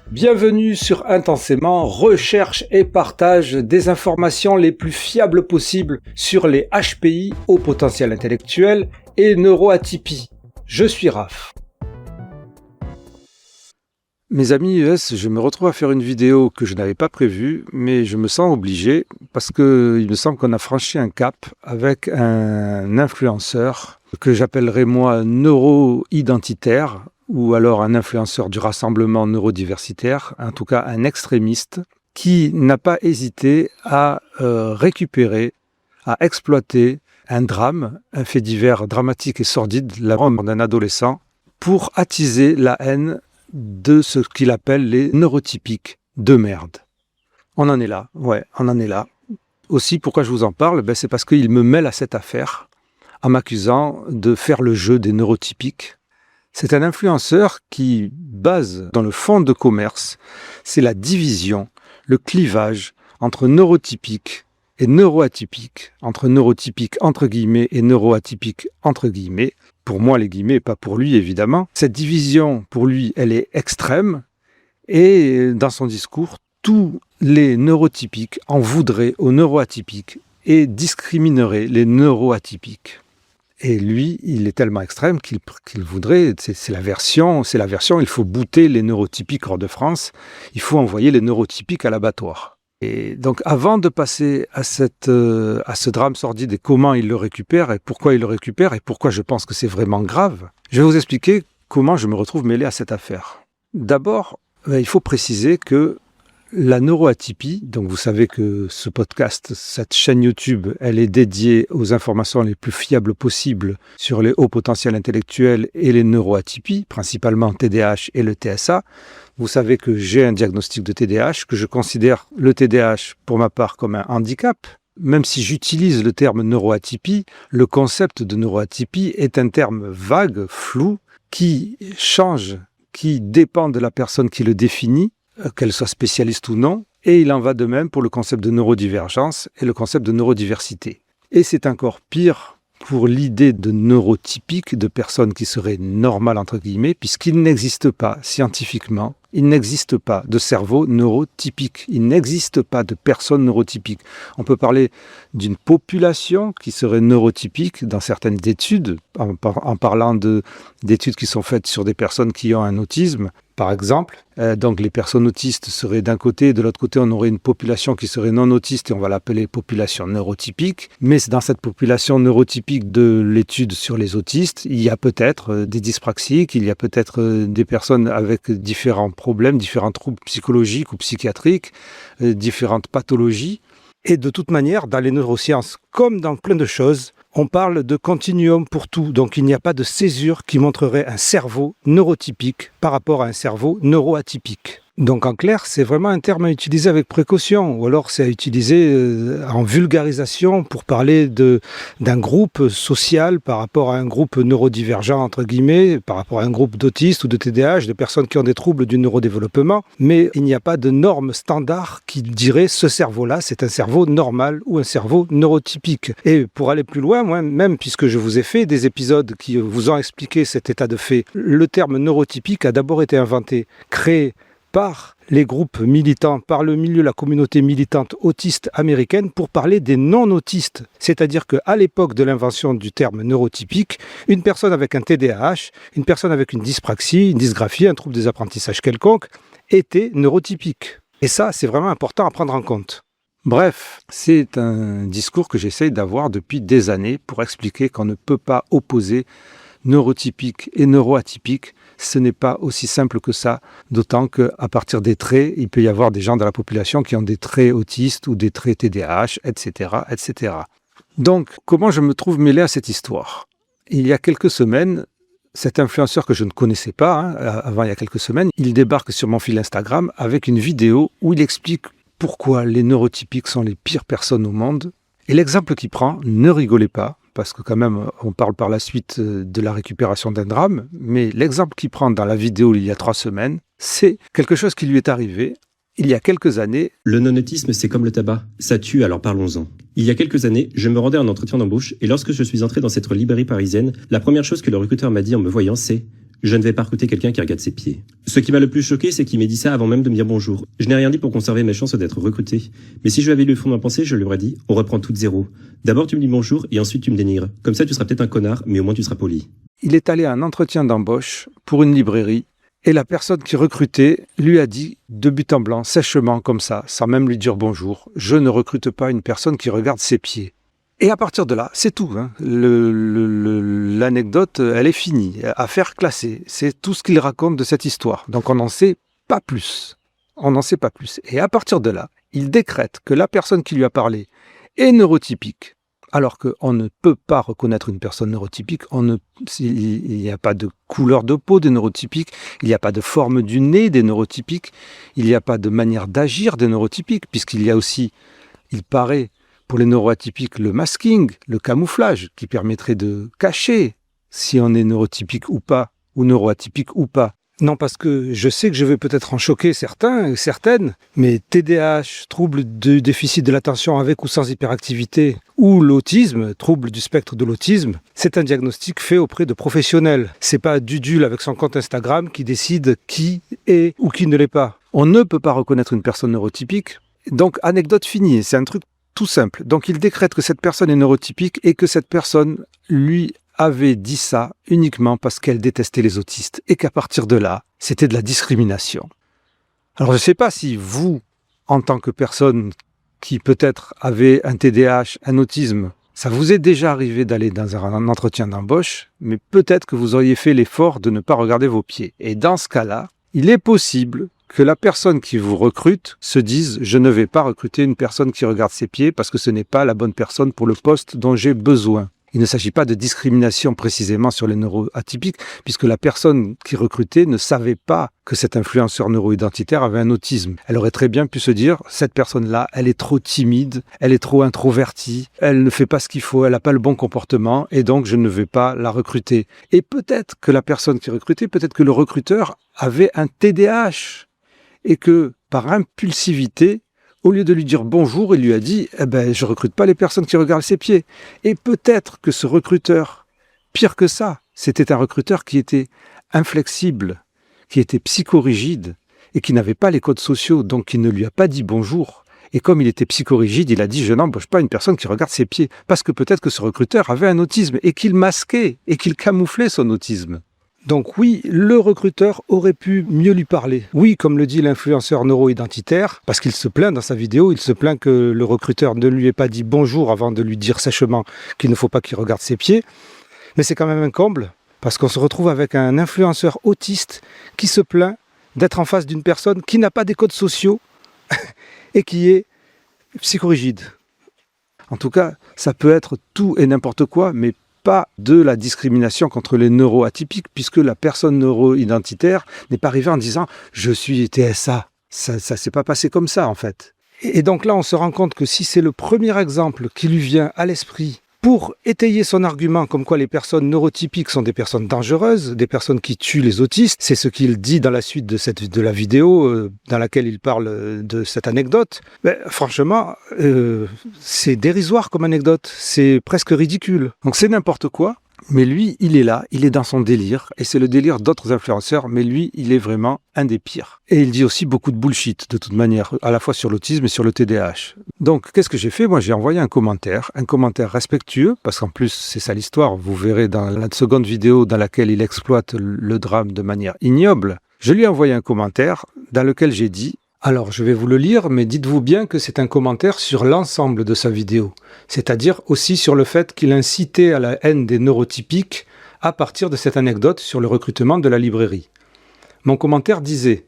Bienvenue sur Intensément, recherche et partage des informations les plus fiables possibles sur les HPI, haut potentiel intellectuel, et neuroatypie. Je suis Raph. Mes amis US, je me retrouve à faire une vidéo que je n'avais pas prévue, mais je me sens obligé parce qu'il me semble qu'on a franchi un cap avec un influenceur que j'appellerais moi neuro-identitaire, ou alors un influenceur du rassemblement neurodiversitaire, en tout cas un extrémiste, qui n'a pas hésité à récupérer, à exploiter un drame, un fait divers dramatique et sordide, la mort d'un adolescent, pour attiser la haine de ce qu'il appelle les neurotypiques de merde. On en est là, on en est là. Aussi, pourquoi je vous en parle ? C'est parce qu'il me mêle à cette affaire, en m'accusant de faire le jeu des neurotypiques. C'est un influenceur qui base dans le fond de commerce, c'est la division, le clivage entre neurotypiques et neuroatypiques, entre neurotypiques entre guillemets et neuroatypiques entre guillemets. Pour moi, les guillemets, pas pour lui évidemment. Cette division, pour lui, elle est extrême et dans son discours, tous les neurotypiques en voudraient aux neuroatypiques et discrimineraient les neuroatypiques. Et lui, il est tellement extrême qu'il voudrait, c'est la version, il faut bouter les neurotypiques hors de France, il faut envoyer les neurotypiques à l'abattoir. Et donc avant de passer à ce drame sordide et comment il le récupère et pourquoi je pense que c'est vraiment grave, je vais vous expliquer comment je me retrouve mêlé à cette affaire. D'abord, il faut préciser que la neuroatypie, donc vous savez que ce podcast, cette chaîne YouTube, elle est dédiée aux informations les plus fiables possibles sur les hauts potentiels intellectuels et les neuroatypies, principalement TDAH et le TSA. Vous savez que j'ai un diagnostic de TDAH, que je considère le TDAH pour ma part comme un handicap. Même si j'utilise le terme neuroatypie, le concept de neuroatypie est un terme vague, flou, qui change, qui dépend de la personne qui le définit, qu'elle soit spécialiste ou non, et il en va de même pour le concept de neurodivergence et le concept de neurodiversité. Et c'est encore pire pour l'idée de neurotypique, de personnes qui seraient normales entre guillemets, puisqu'il n'existe pas scientifiquement, il n'existe pas de cerveau neurotypique, il n'existe pas de personnes neurotypiques. On peut parler d'une population qui serait neurotypique dans certaines études, en parlant d'études qui sont faites sur des personnes qui ont un autisme, par exemple. Donc les personnes autistes seraient d'un côté, et de l'autre côté on aurait une population qui serait non autiste et on va l'appeler population neurotypique. Mais dans cette population neurotypique de l'étude sur les autistes, il y a peut-être des dyspraxiques, il y a peut-être des personnes avec différents problèmes, différents troubles psychologiques ou psychiatriques, différentes pathologies. Et de toute manière, dans les neurosciences, comme dans plein de choses, on parle de continuum pour tout. Donc il n'y a pas de césure qui montrerait un cerveau neurotypique par rapport à un cerveau neuroatypique. Donc en clair, c'est vraiment un terme à utiliser avec précaution, ou alors c'est à utiliser en vulgarisation pour parler d'un groupe social par rapport à un groupe neurodivergent, entre guillemets, par rapport à un groupe d'autistes ou de TDAH, de personnes qui ont des troubles du neurodéveloppement, mais il n'y a pas de norme standard qui dirait ce cerveau-là, c'est un cerveau normal ou un cerveau neurotypique. Et pour aller plus loin, moi-même, puisque je vous ai fait des épisodes qui vous ont expliqué cet état de fait, le terme neurotypique a d'abord été inventé, créé par les groupes militants, par le milieu, la communauté militante autiste américaine pour parler des non-autistes. C'est-à-dire qu'à l'époque de l'invention du terme neurotypique, une personne avec un TDAH, une personne avec une dyspraxie, une dysgraphie, un trouble des apprentissages quelconque, était neurotypique. Et ça, c'est vraiment important à prendre en compte. Bref, c'est un discours que j'essaye d'avoir depuis des années pour expliquer qu'on ne peut pas opposer neurotypique et neuroatypique. Ce n'est pas aussi simple que ça, d'autant qu'à partir des traits, il peut y avoir des gens dans la population qui ont des traits autistes ou des traits TDAH, etc., etc. Donc, comment je me trouve mêlé à cette histoire ? Il y a quelques semaines, cet influenceur que je ne connaissais pas, avant il y a quelques semaines, il débarque sur mon fil Instagram avec une vidéo où il explique pourquoi les neurotypiques sont les pires personnes au monde. Et l'exemple qu'il prend, ne rigolez pas, parce que quand même, on parle par la suite de la récupération d'un drame, mais l'exemple qu'il prend dans la vidéo il y a 3 semaines, c'est quelque chose qui lui est arrivé il y a quelques années. Le non-autisme, c'est comme le tabac, ça tue, alors parlons-en. Il y a quelques années, je me rendais à un entretien d'embauche et lorsque je suis entré dans cette librairie parisienne, la première chose que le recruteur m'a dit en me voyant, c'est Je ne vais pas recruter quelqu'un qui regarde ses pieds. Ce qui m'a le plus choqué, c'est qu'il m'ait dit ça avant même de me dire bonjour. Je n'ai rien dit pour conserver mes chances d'être recruté. Mais si je lui avais lu le fond de ma pensée, je lui aurais dit, on reprend tout de zéro. D'abord tu me dis bonjour et ensuite tu me dénigres. Comme ça tu seras peut-être un connard, mais au moins tu seras poli. Il est allé à un entretien d'embauche pour une librairie et la personne qui recrutait lui a dit de but en blanc, sèchement comme ça, sans même lui dire bonjour, je ne recrute pas une personne qui regarde ses pieds. Et à partir de là, c'est tout. L'anecdote, elle est finie. Affaire classée. C'est tout ce qu'il raconte de cette histoire. Donc on n'en sait pas plus. On n'en sait pas plus. Et à partir de là, il décrète que la personne qui lui a parlé est neurotypique. Alors qu'on ne peut pas reconnaître une personne neurotypique. Il n'y a pas de couleur de peau des neurotypiques. Il n'y a pas de forme du nez des neurotypiques. Il n'y a pas de manière d'agir des neurotypiques. Puisqu'il y a aussi, il paraît, pour les neuroatypiques, le masking, le camouflage, qui permettrait de cacher si on est neurotypique ou pas, ou neuroatypique ou pas. Non, parce que je sais que je vais peut-être en choquer certains et certaines, mais TDAH, trouble du déficit de l'attention avec ou sans hyperactivité, ou l'autisme, trouble du spectre de l'autisme, c'est un diagnostic fait auprès de professionnels. C'est pas Dudule avec son compte Instagram qui décide qui est ou qui ne l'est pas. On ne peut pas reconnaître une personne neurotypique. Donc, anecdote finie, c'est un truc tout simple. Donc, il décrète que cette personne est neurotypique et que cette personne lui avait dit ça uniquement parce qu'elle détestait les autistes et qu'à partir de là, c'était de la discrimination. Alors, je ne sais pas si vous, en tant que personne qui peut-être avait un TDAH, un autisme, ça vous est déjà arrivé d'aller dans un entretien d'embauche, mais peut-être que vous auriez fait l'effort de ne pas regarder vos pieds. Et dans ce cas-là, il est possible que la personne qui vous recrute se dise « Je ne vais pas recruter une personne qui regarde ses pieds parce que ce n'est pas la bonne personne pour le poste dont j'ai besoin ». Il ne s'agit pas de discrimination précisément sur les neuroatypiques, puisque la personne qui recrutait ne savait pas que cet influenceur neuroidentitaire avait un autisme. Elle aurait très bien pu se dire, cette personne-là, elle est trop timide, elle est trop introvertie, elle ne fait pas ce qu'il faut, elle n'a pas le bon comportement, et donc je ne vais pas la recruter. Et peut-être que la personne qui recrutait, peut-être que le recruteur avait un TDAH, et que par impulsivité, au lieu de lui dire bonjour, il lui a dit « je recrute pas les personnes qui regardent ses pieds ». Et peut-être que ce recruteur, pire que ça, c'était un recruteur qui était inflexible, qui était psychorigide et qui n'avait pas les codes sociaux, donc il ne lui a pas dit bonjour. Et comme il était psychorigide, il a dit « je n'embauche pas une personne qui regarde ses pieds ». Parce que peut-être que ce recruteur avait un autisme et qu'il masquait et qu'il camouflait son autisme. Donc oui, le recruteur aurait pu mieux lui parler. Oui, comme le dit l'influenceur neuroidentitaire, parce qu'il se plaint dans sa vidéo, il se plaint que le recruteur ne lui ait pas dit bonjour avant de lui dire sèchement qu'il ne faut pas qu'il regarde ses pieds. Mais c'est quand même un comble, parce qu'on se retrouve avec un influenceur autiste qui se plaint d'être en face d'une personne qui n'a pas des codes sociaux et qui est psychorigide. En tout cas, ça peut être tout et n'importe quoi, mais pas de la discrimination contre les neuroatypiques, puisque la personne neuroidentitaire n'est pas arrivée en disant « je suis TSA ». Ça s'est pas passé comme ça, en fait. Et donc là, on se rend compte que si c'est le premier exemple qui lui vient à l'esprit pour étayer son argument comme quoi les personnes neurotypiques sont des personnes dangereuses, des personnes qui tuent les autistes, c'est ce qu'il dit dans la suite de la vidéo dans laquelle il parle de cette anecdote. Franchement, c'est dérisoire comme anecdote, c'est presque ridicule. Donc c'est n'importe quoi, mais lui, il est là, il est dans son délire, et c'est le délire d'autres influenceurs, mais lui, il est vraiment un des pires. Et il dit aussi beaucoup de bullshit, de toute manière, à la fois sur l'autisme et sur le TDAH. Donc, qu'est-ce que j'ai fait? Moi, j'ai envoyé un commentaire respectueux, parce qu'en plus, c'est ça l'histoire, vous verrez dans la seconde vidéo dans laquelle il exploite le drame de manière ignoble. Je lui ai envoyé un commentaire dans lequel j'ai dit: alors, je vais vous le lire, mais dites-vous bien que c'est un commentaire sur l'ensemble de sa vidéo, c'est-à-dire aussi sur le fait qu'il incitait à la haine des neurotypiques à partir de cette anecdote sur le recrutement de la librairie. Mon commentaire disait: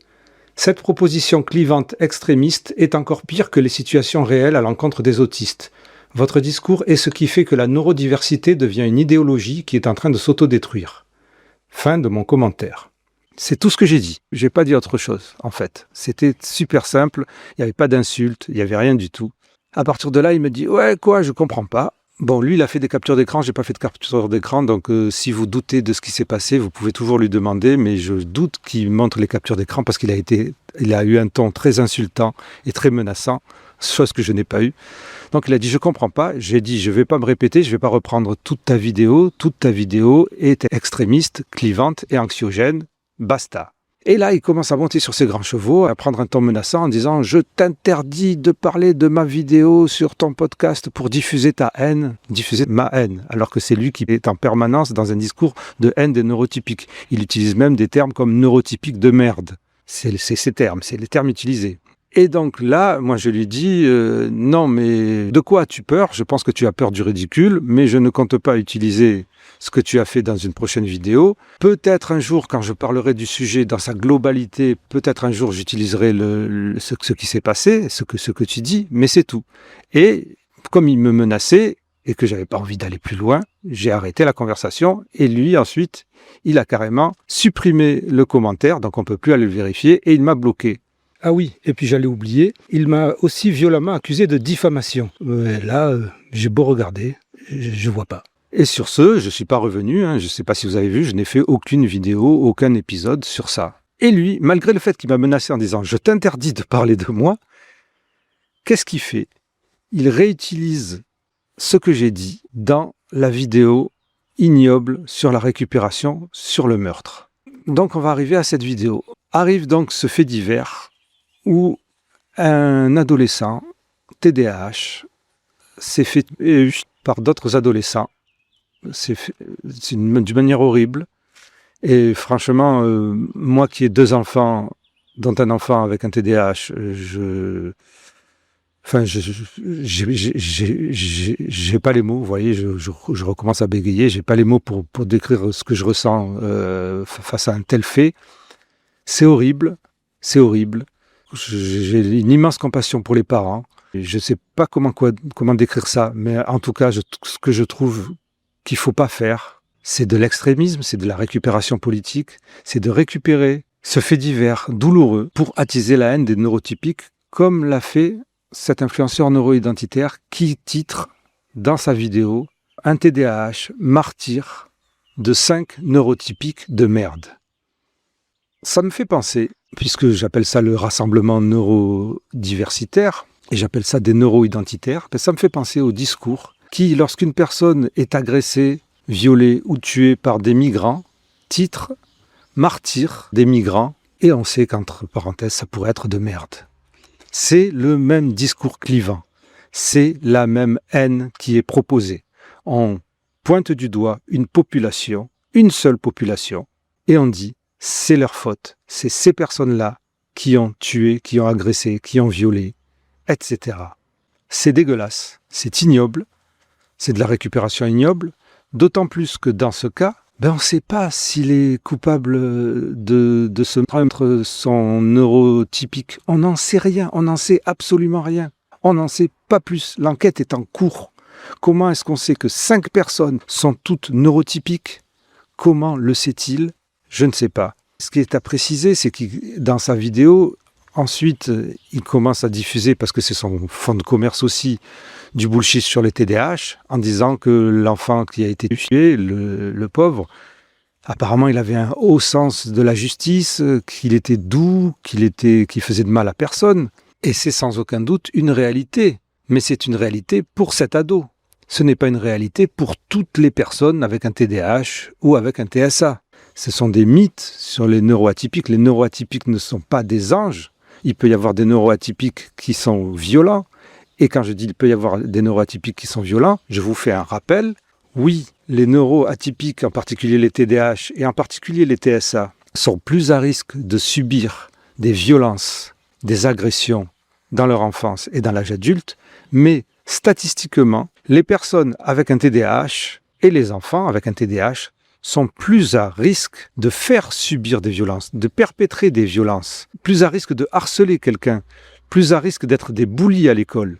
cette proposition clivante extrémiste est encore pire que les situations réelles à l'encontre des autistes. Votre discours est ce qui fait que la neurodiversité devient une idéologie qui est en train de s'autodétruire. Fin de mon commentaire. C'est tout ce que j'ai dit. J'ai pas dit autre chose, en fait. C'était super simple. Il n'y avait pas d'insultes. Il n'y avait rien du tout. À partir de là, il me dit: ouais, quoi, je comprends pas. Bon, lui, il a fait des captures d'écran. J'ai pas fait de capture d'écran. Donc, si vous doutez de ce qui s'est passé, vous pouvez toujours lui demander. Mais je doute qu'il montre les captures d'écran parce qu'il a eu un ton très insultant et très menaçant. chose que je n'ai pas eue. Donc il a dit, je comprends pas. J'ai dit, je vais pas me répéter, je vais pas reprendre toute ta vidéo est extrémiste, clivante et anxiogène, basta. Et là, il commence à monter sur ses grands chevaux, à prendre un ton menaçant en disant « Je t'interdis de parler de ma vidéo sur ton podcast pour diffuser ta haine, diffuser ma haine. » Alors que c'est lui qui est en permanence dans un discours de haine des neurotypiques. Il utilise même des termes comme « neurotypique de merde ». C'est ces termes, c'est les termes utilisés. Et donc là, moi je lui dis non mais de quoi as-tu peur ? Je pense que tu as peur du ridicule, mais je ne compte pas utiliser ce que tu as fait dans une prochaine vidéo. Peut-être un jour, quand je parlerai du sujet dans sa globalité, peut-être un jour j'utiliserai ce qui s'est passé, ce que tu dis, mais c'est tout. Et comme il me menaçait et que j'avais pas envie d'aller plus loin, j'ai arrêté la conversation et lui ensuite, il a carrément supprimé le commentaire, donc on peut plus aller le vérifier et il m'a bloqué. Ah oui, et puis j'allais oublier, il m'a aussi violemment accusé de diffamation. Là, j'ai beau regarder, je vois pas. Et sur ce, je suis pas revenu, je ne sais pas si vous avez vu, je n'ai fait aucune vidéo, aucun épisode sur ça. Et lui, malgré le fait qu'il m'a menacé en disant « je t'interdis de parler de moi », qu'est-ce qu'il fait ? Il réutilise ce que j'ai dit dans la vidéo ignoble sur la récupération, sur le meurtre. Donc on va arriver à cette vidéo. Arrive donc ce fait divers où un adolescent, TDAH, s'est fait par d'autres adolescents. D'une manière horrible. Et franchement, moi qui ai 2 enfants, dont un enfant avec un TDAH, j'ai pas les mots, vous voyez, je recommence à bégayer, j'ai pas les mots pour décrire ce que je ressens face à un tel fait. C'est horrible, c'est horrible. J'ai une immense compassion pour les parents. Je sais pas comment décrire ça, mais en tout cas, ce que je trouve qu'il faut pas faire, c'est de l'extrémisme, c'est de la récupération politique, c'est de récupérer ce fait divers douloureux pour attiser la haine des neurotypiques, comme l'a fait cet influenceur neuroidentitaire qui titre dans sa vidéo « Un TDAH martyr de 5 neurotypiques de merde ». Ça me fait penser, puisque j'appelle ça le rassemblement neurodiversitaire, et j'appelle ça des neuroidentitaires, ça me fait penser au discours qui, lorsqu'une personne est agressée, violée ou tuée par des migrants, titre « Martyr des migrants », et on sait qu'entre parenthèses, ça pourrait être de merde. C'est le même discours clivant, c'est la même haine qui est proposée. On pointe du doigt une population, une seule population, et on dit « c'est leur faute, c'est ces personnes-là qui ont tué, qui ont agressé, qui ont violé, etc. » C'est dégueulasse, c'est ignoble, c'est de la récupération ignoble, d'autant plus que dans ce cas, on ne sait pas s'il est coupable de se prendre son neurotypique. On n'en sait rien, on n'en sait absolument rien. On n'en sait pas plus, l'enquête est en cours. Comment est-ce qu'on sait que 5 personnes sont toutes neurotypiques ? Comment le sait-il ? Je ne sais pas. Ce qui est à préciser, c'est que dans sa vidéo, ensuite, il commence à diffuser, parce que c'est son fonds de commerce aussi, du bullshit sur les TDAH, en disant que l'enfant qui a été tué, le pauvre, apparemment il avait un haut sens de la justice, qu'il était doux, qu'il faisait de mal à personne. Et c'est sans aucun doute une réalité. Mais c'est une réalité pour cet ado. Ce n'est pas une réalité pour toutes les personnes avec un TDAH ou avec un TSA. Ce sont des mythes sur les neuroatypiques. Les neuroatypiques ne sont pas des anges. Il peut y avoir des neuroatypiques qui sont violents. Et quand je dis il peut y avoir des neuroatypiques qui sont violents, je vous fais un rappel. Oui, les neuroatypiques, en particulier les TDAH et en particulier les TSA, sont plus à risque de subir des violences, des agressions dans leur enfance et dans l'âge adulte. Mais statistiquement, les personnes avec un TDAH et les enfants avec un TDAH sont plus à risque de faire subir des violences, de perpétrer des violences, plus à risque de harceler quelqu'un, plus à risque d'être des bullies à l'école.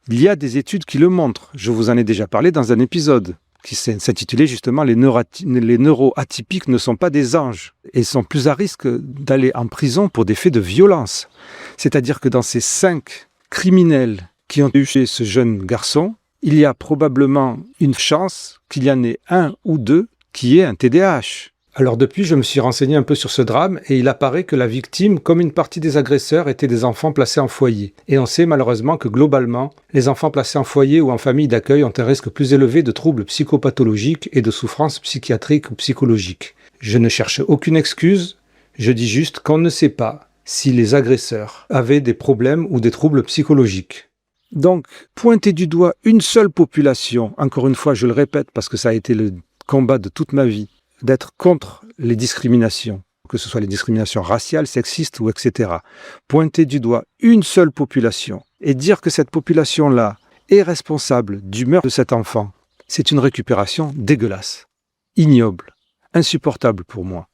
Il y a des études qui le montrent. Je vous en ai déjà parlé dans un épisode qui s'intitulait justement « Les neuroatypiques ne sont pas des anges » et sont plus à risque d'aller en prison pour des faits de violence. C'est-à-dire que dans ces 5 criminels qui ont tué ce jeune garçon, il y a probablement une chance qu'il y en ait un ou deux qui ait un TDAH. Alors depuis, je me suis renseigné un peu sur ce drame et il apparaît que la victime, comme une partie des agresseurs, étaient des enfants placés en foyer. Et on sait malheureusement que globalement, les enfants placés en foyer ou en famille d'accueil ont un risque plus élevé de troubles psychopathologiques et de souffrances psychiatriques ou psychologiques. Je ne cherche aucune excuse, je dis juste qu'on ne sait pas si les agresseurs avaient des problèmes ou des troubles psychologiques. Donc, pointer du doigt une seule population, encore une fois, je le répète parce que ça a été le combat de toute ma vie, d'être contre les discriminations, que ce soit les discriminations raciales, sexistes ou etc. Pointer du doigt une seule population et dire que cette population-là est responsable du meurtre de cet enfant, c'est une récupération dégueulasse, ignoble, insupportable pour moi.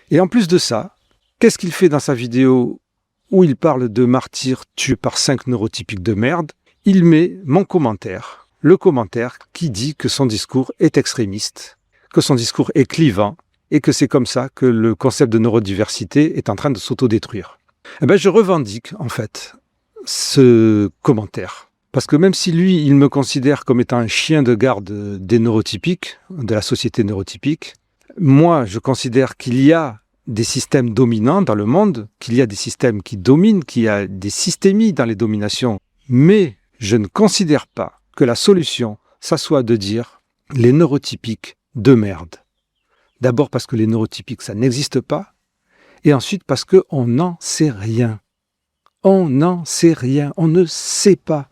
Et en plus de ça, qu'est-ce qu'il fait dans sa vidéo où il parle de martyrs tués par 5 neurotypiques de merde? Il met mon commentaire, le commentaire qui dit que son discours est extrémiste, que son discours est clivant et que c'est comme ça que le concept de neurodiversité est en train de s'autodétruire. Eh bien, je revendique en fait ce commentaire. Parce que même si lui, il me considère comme étant un chien de garde des neurotypiques, de la société neurotypique, moi, je considère qu'il y a des systèmes dominants dans le monde, qu'il y a des systèmes qui dominent, qu'il y a des systémies dans les dominations. Mais je ne considère pas que la solution, ça soit de dire les neurotypiques de merde. D'abord parce que les neurotypiques, ça n'existe pas. Et ensuite parce qu'on n'en sait rien. On n'en sait rien. On ne sait pas.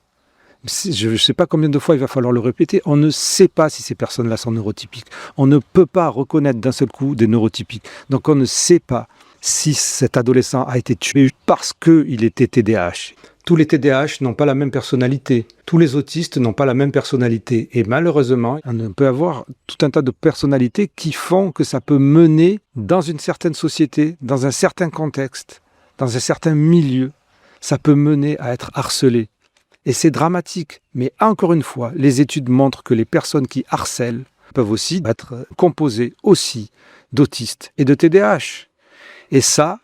Je ne sais pas combien de fois il va falloir le répéter. On ne sait pas si ces personnes-là sont neurotypiques. On ne peut pas reconnaître d'un seul coup des neurotypiques. Donc on ne sait pas si cet adolescent a été tué parce qu'il était TDAH. Tous les TDAH n'ont pas la même personnalité. Tous les autistes n'ont pas la même personnalité. Et malheureusement, on peut avoir tout un tas de personnalités qui font que ça peut mener dans une certaine société, dans un certain contexte, dans un certain milieu. Ça peut mener à être harcelé. Et c'est dramatique. Mais encore une fois, les études montrent que les personnes qui harcèlent peuvent aussi être composées aussi d'autistes et de TDAH. Et ça,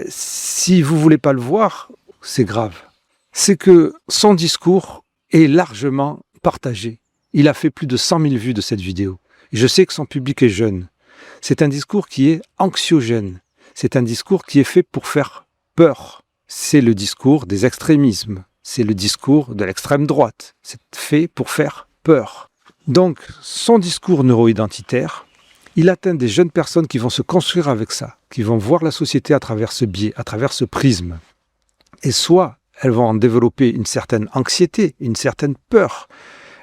si vous ne voulez pas le voir, c'est grave. C'est que son discours est largement partagé. Il a fait plus de 100 000 vues de cette vidéo. Je sais que son public est jeune. C'est un discours qui est anxiogène. C'est un discours qui est fait pour faire peur. C'est le discours des extrémismes. C'est le discours de l'extrême droite. C'est fait pour faire peur. Donc, son discours neuroidentitaire, il atteint des jeunes personnes qui vont se construire avec ça, qui vont voir la société à travers ce biais, à travers ce prisme. Et soit elles vont en développer une certaine anxiété, une certaine peur.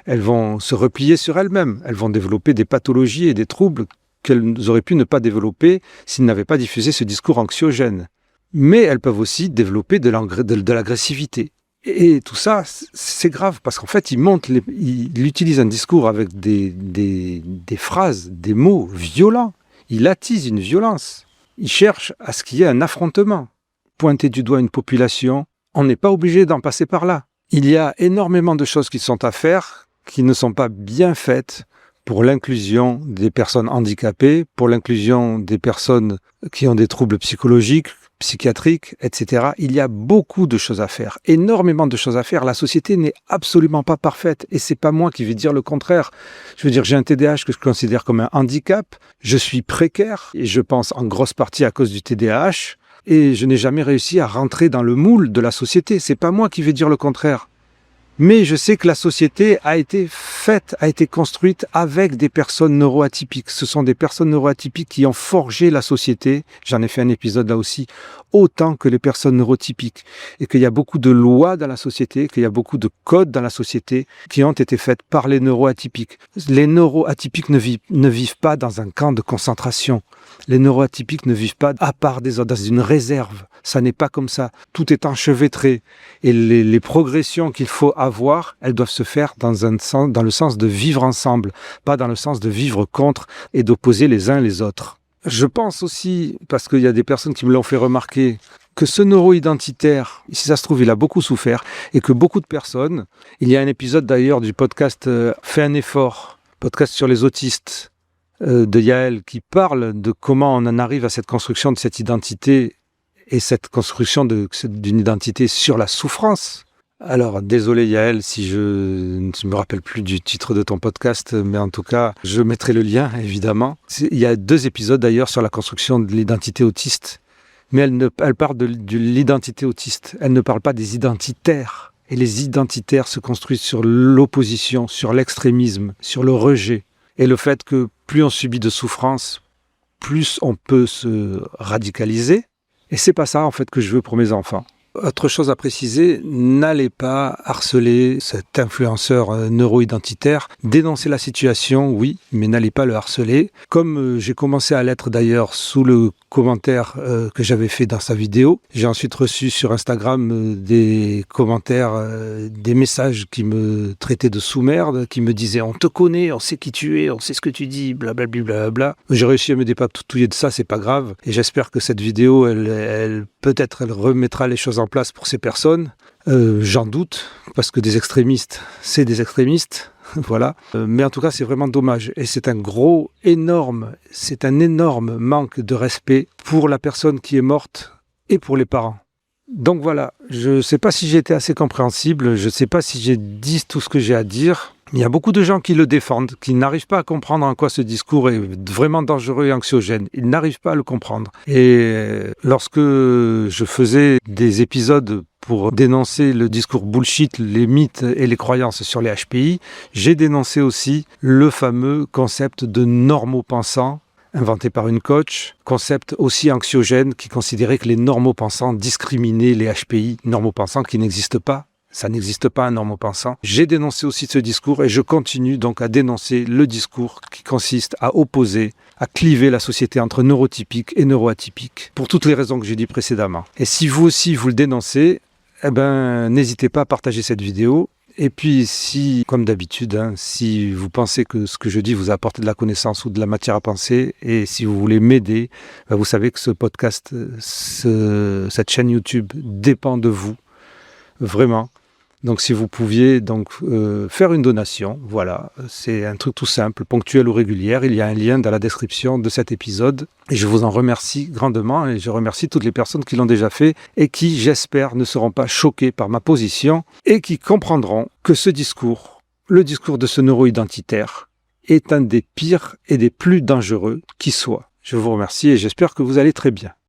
Elles vont se replier sur elles-mêmes. Elles vont développer des pathologies et des troubles qu'elles auraient pu ne pas développer s'ils n'avaient pas diffusé ce discours anxiogène. Mais elles peuvent aussi développer de l'agressivité. Et tout ça, c'est grave, parce qu'en fait, il utilise un discours avec des phrases, des mots violents. Il attise une violence. Il cherche à ce qu'il y ait un affrontement. Pointer du doigt une population, on n'est pas obligé d'en passer par là. Il y a énormément de choses qui sont à faire, qui ne sont pas bien faites pour l'inclusion des personnes handicapées, pour l'inclusion des personnes qui ont des troubles psychologiques, psychiatriques, etc. Il y a beaucoup de choses à faire, énormément de choses à faire. La société n'est absolument pas parfaite et c'est pas moi qui vais dire le contraire. Je veux dire, j'ai un TDAH que je considère comme un handicap, je suis précaire et je pense en grosse partie à cause du TDAH et je n'ai jamais réussi à rentrer dans le moule de la société. C'est pas moi qui vais dire le contraire. Mais je sais que la société a été faite, a été construite avec des personnes neuroatypiques. Ce sont des personnes neuroatypiques qui ont forgé la société. J'en ai fait un épisode là aussi, autant que les personnes neurotypiques. Et qu'il y a beaucoup de lois dans la société, qu'il y a beaucoup de codes dans la société qui ont été faits par les neuroatypiques. Les neuroatypiques ne vivent pas dans un camp de concentration. Les neuroatypiques ne vivent pas à part des autres, dans une réserve. Ça n'est pas comme ça. Tout est enchevêtré. Et les progressions qu'il faut avoir, elles doivent se faire dans le sens de vivre ensemble, pas dans le sens de vivre contre et d'opposer les uns les autres. Je pense aussi, parce qu'il y a des personnes qui me l'ont fait remarquer, que ce neuro-identitaire, si ça se trouve, il a beaucoup souffert et que beaucoup de personnes, il y a un épisode d'ailleurs du podcast Fais un effort, podcast sur les autistes de Yael, qui parle de comment on en arrive à cette construction de cette identité et cette construction d'une identité sur la souffrance. Alors, désolé Yael si je ne me rappelle plus du titre de ton podcast, mais en tout cas, je mettrai le lien, évidemment. Il y a 2 épisodes d'ailleurs sur la construction de l'identité autiste, mais elle parle de l'identité autiste, elle ne parle pas des identitaires. Et les identitaires se construisent sur l'opposition, sur l'extrémisme, sur le rejet. Et le fait que plus on subit de souffrance, plus on peut se radicaliser. Et c'est pas ça, en fait, que je veux pour mes enfants. Autre chose à préciser, n'allez pas harceler cet influenceur neuro-identitaire. Dénoncez la situation, oui, mais n'allez pas le harceler. Comme j'ai commencé à l'être d'ailleurs sous le commentaire que j'avais fait dans sa vidéo, j'ai ensuite reçu sur Instagram des commentaires, des messages qui me traitaient de sous-merde, qui me disaient « on te connaît, on sait qui tu es, on sait ce que tu dis, blablabla, blablabla ». J'ai réussi à me dépatouiller de ça, c'est pas grave. Et j'espère que cette vidéo, peut-être elle remettra les choses en place pour ces personnes. J'en doute, parce que des extrémistes, c'est des extrémistes, voilà. Mais en tout cas, c'est vraiment dommage. Et c'est un énorme manque de respect pour la personne qui est morte et pour les parents. Donc voilà, je ne sais pas si j'ai été assez compréhensible, je ne sais pas si j'ai dit tout ce que j'ai à dire. Il y a beaucoup de gens qui le défendent, qui n'arrivent pas à comprendre en quoi ce discours est vraiment dangereux et anxiogène. Ils n'arrivent pas à le comprendre. Et lorsque je faisais des épisodes pour dénoncer le discours bullshit, les mythes et les croyances sur les HPI, j'ai dénoncé aussi le fameux concept de normopensants inventé par une coach, concept aussi anxiogène qui considérait que les normopensants discriminaient les HPI, normopensants qui n'existent pas. Ça n'existe pas un normopensant. J'ai dénoncé aussi ce discours et je continue donc à dénoncer le discours qui consiste à opposer, à cliver la société entre neurotypiques et neuroatypiques, pour toutes les raisons que j'ai dit précédemment. Et si vous aussi vous le dénoncez, n'hésitez pas à partager cette vidéo. Et puis si, comme d'habitude, si vous pensez que ce que je dis vous a apporté de la connaissance ou de la matière à penser, et si vous voulez m'aider, vous savez que ce podcast, cette chaîne YouTube dépend de vous, vraiment. Donc si vous pouviez faire une donation, voilà, c'est un truc tout simple, ponctuel ou régulière, il y a un lien dans la description de cet épisode et je vous en remercie grandement et je remercie toutes les personnes qui l'ont déjà fait et qui, j'espère, ne seront pas choquées par ma position et qui comprendront que ce discours, le discours de ce neuro-identitaire, est un des pires et des plus dangereux qui soit. Je vous remercie et j'espère que vous allez très bien.